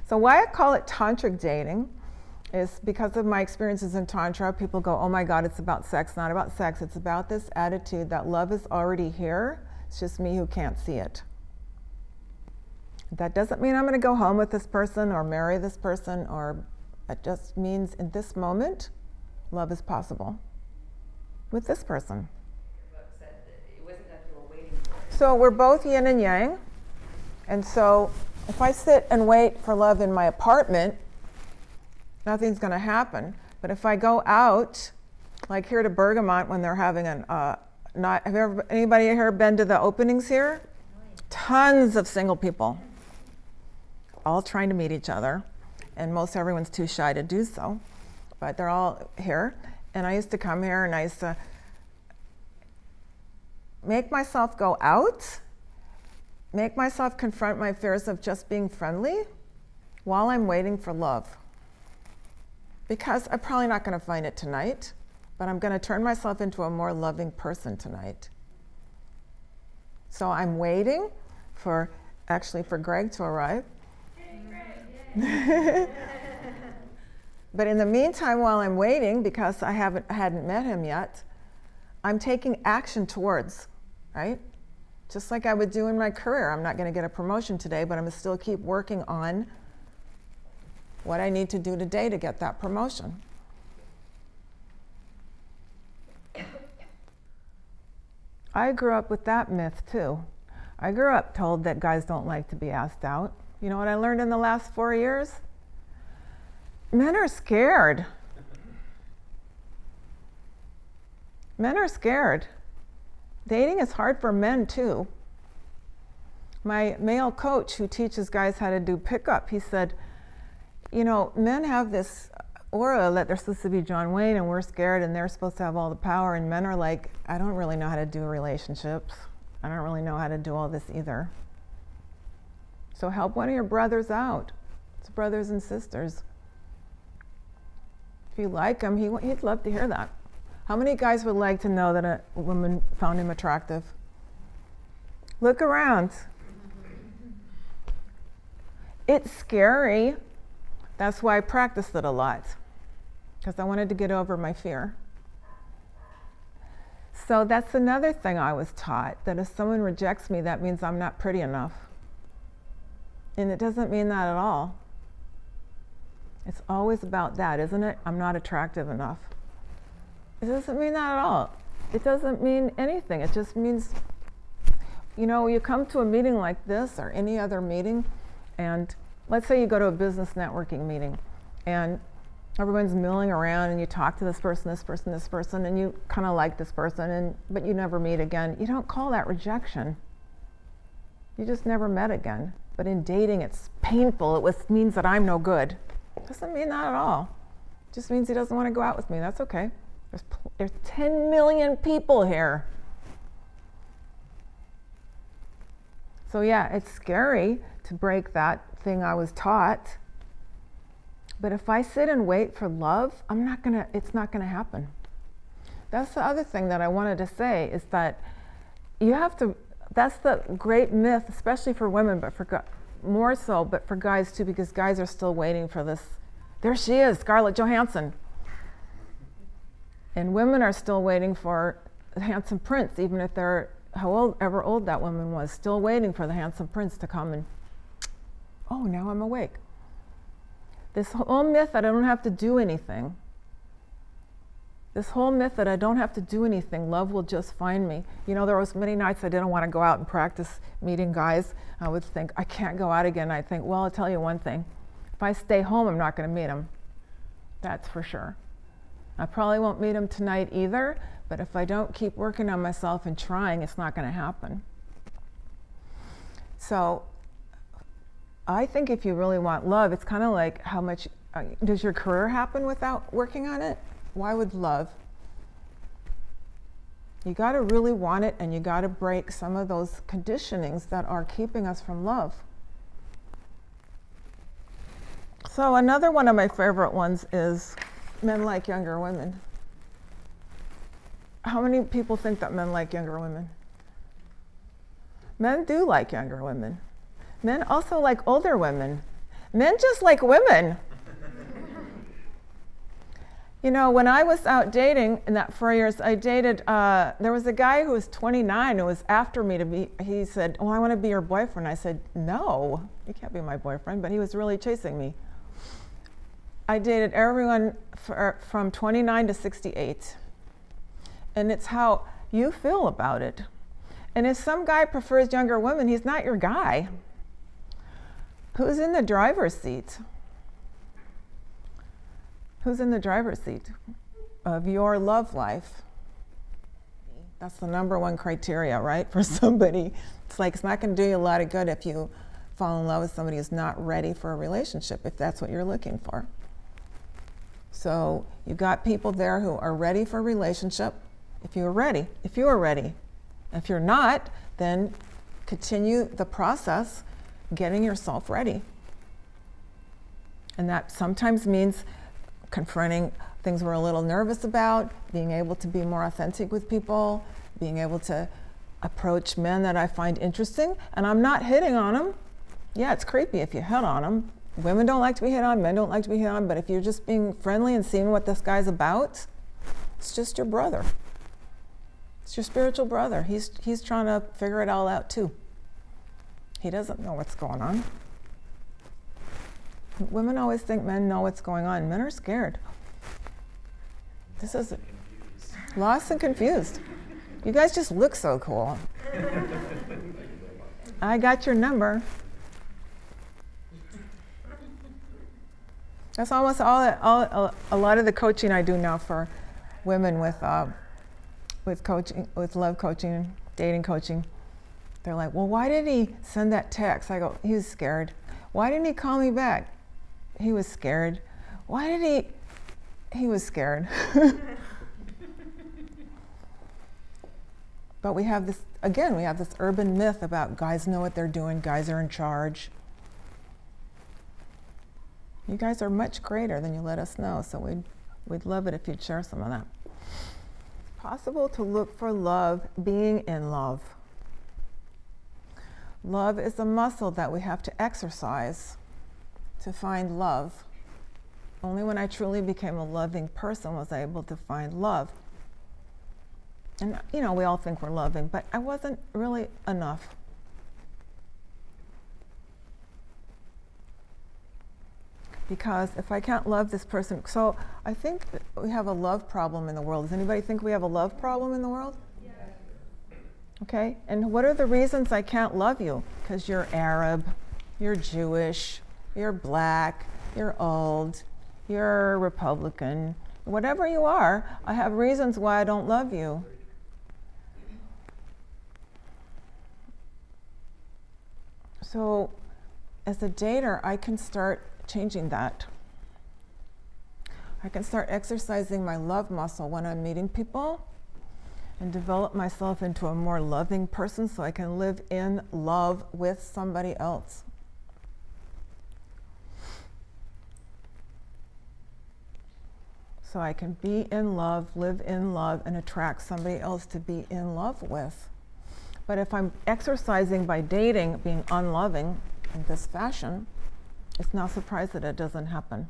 So why I call it Tantric Dating is because of my experiences in Tantra. People go, oh my God, it's about sex. Not about sex. It's about this attitude that love is already here. It's just me who can't see it. That doesn't mean I'm going to go home with this person or marry this person, or it just means in this moment, love is possible with this person. So we're both yin and yang. And so if I sit and wait for love in my apartment, nothing's going to happen. But if I go out, like here to Bergamot when they're having have anybody here been to the openings here? Tons of single people, all trying to meet each other. And most everyone's too shy to do so. But they're all here. And I used to come here and I used to make myself go out, make myself confront my fears of just being friendly while I'm waiting for love. Because I'm probably not going to find it tonight, but I'm going to turn myself into a more loving person tonight. So I'm waiting for Greg to arrive. But in the meantime, while I'm waiting, because I hadn't met him yet, I'm taking action towards, right? Just like I would do in my career. I'm not going to get a promotion today, but I'm going to still keep working on what I need to do today to get that promotion. I grew up with that myth too. I grew up told that guys don't like to be asked out. You know what I learned in the last 4 years? Men are scared. Men are scared. Dating is hard for men too. My male coach who teaches guys how to do pickup, he said, you know, men have this aura that they're supposed to be John Wayne and we're scared and they're supposed to have all the power, and men are like, I don't really know how to do relationships. I don't really know how to do all this either. So help one of your brothers out. It's brothers and sisters. If you like him, he'd love to hear that. How many guys would like to know that a woman found him attractive? Look around. It's scary. That's why I practiced it a lot, because I wanted to get over my fear. So that's another thing I was taught, that if someone rejects me, that means I'm not pretty enough. And it doesn't mean that at all. It's always about that, isn't it? I'm not attractive enough. It doesn't mean that at all. It doesn't mean anything. It just means, you know, you come to a meeting like this or any other meeting, and let's say you go to a business networking meeting, and everyone's milling around, and you talk to this person, this person, this person, and you kind of like this person, but you never meet again. You don't call that rejection. You just never met again. But in dating, it's painful. It means that I'm no good. It doesn't mean that at all. It just means he doesn't want to go out with me. That's okay. There's 10 million people here. So yeah, it's scary to break that thing I was taught. But if I sit and wait for love, it's not gonna happen. That's the other thing that I wanted to say, is that you have to, that's the great myth, especially for women, but more so, but for guys too, because guys are still waiting for this. There she is, Scarlett Johansson. And women are still waiting for the handsome prince, even if they're however old that woman was, still waiting for the handsome prince to come and, oh, now I'm awake. This whole myth that I don't have to do anything. This whole myth that I don't have to do anything, love will just find me. You know, there was many nights I didn't want to go out and practice meeting guys. I would think, I can't go out again. I'd think, well, I'll tell you one thing. If I stay home, I'm not going to meet him. That's for sure. I probably won't meet him tonight either, but if I don't keep working on myself and trying, it's not going to happen. So I think if you really want love, it's kind of like how much, does your career happen without working on it? Why would love? You got to really want it, and you got to break some of those conditionings that are keeping us from love. So another one of my favorite ones is men like younger women. How many people think that men like younger women? Men do like younger women. Men also like older women. Men just like women. You know, when I was out dating in that 4 years, I dated, there was a guy who was 29 who was after me to be, he said, oh, I want to be your boyfriend. I said, no, you can't be my boyfriend, but he was really chasing me. I dated everyone from 29 to 68. And it's how you feel about it. And if some guy prefers younger women, he's not your guy. Who's in the driver's seat? Who's in the driver's seat of your love life? That's the #1 criteria, right? For somebody. It's like, it's not going to do you a lot of good if you fall in love with somebody who's not ready for a relationship, if that's what you're looking for. So you got people there who are ready for a relationship. If you are ready, if you are ready. If you're not, then continue the process, getting yourself ready. And that sometimes means confronting things we're a little nervous about, being able to be more authentic with people, being able to approach men that I find interesting. And I'm not hitting on them. Yeah, it's creepy if you hit on them. Women don't like to be hit on, men don't like to be hit on, but if you're just being friendly and seeing what this guy's about, it's just your brother. It's your spiritual brother. He's trying to figure it all out too. He doesn't know what's going on. Women always think men know what's going on. Men are scared. This is lost and confused. You guys just look so cool. I got your number. That's almost a lot of the coaching I do now for women with coaching, with love coaching, dating coaching. They're like, well, why did he send that text? I go, he was scared. Why didn't he call me back? He was scared. Why did he was scared. But we have this, again, we have this urban myth about guys know what they're doing, guys are in charge. You guys are much greater than you let us know, so we'd love it if you'd share some of that. Possible to look for love, being in love. Love is a muscle that we have to exercise to find love. Only when I truly became a loving person was I able to find love. And you know, we all think we're loving, but I wasn't really enough. Because if I can't love this person, so I think that we have a love problem in the world. Does anybody think we have a love problem in the world? Yes. Okay, and what are the reasons I can't love you? Because you're Arab, you're Jewish, you're black, you're old, you're Republican. Whatever you are, I have reasons why I don't love you. So as a dater, I can start changing that. I can start exercising my love muscle when I'm meeting people and develop myself into a more loving person so I can live in love with somebody else. So I can be in love, live in love, and attract somebody else to be in love with. But if I'm exercising by dating, being unloving in this fashion, it's no surprise that it doesn't happen.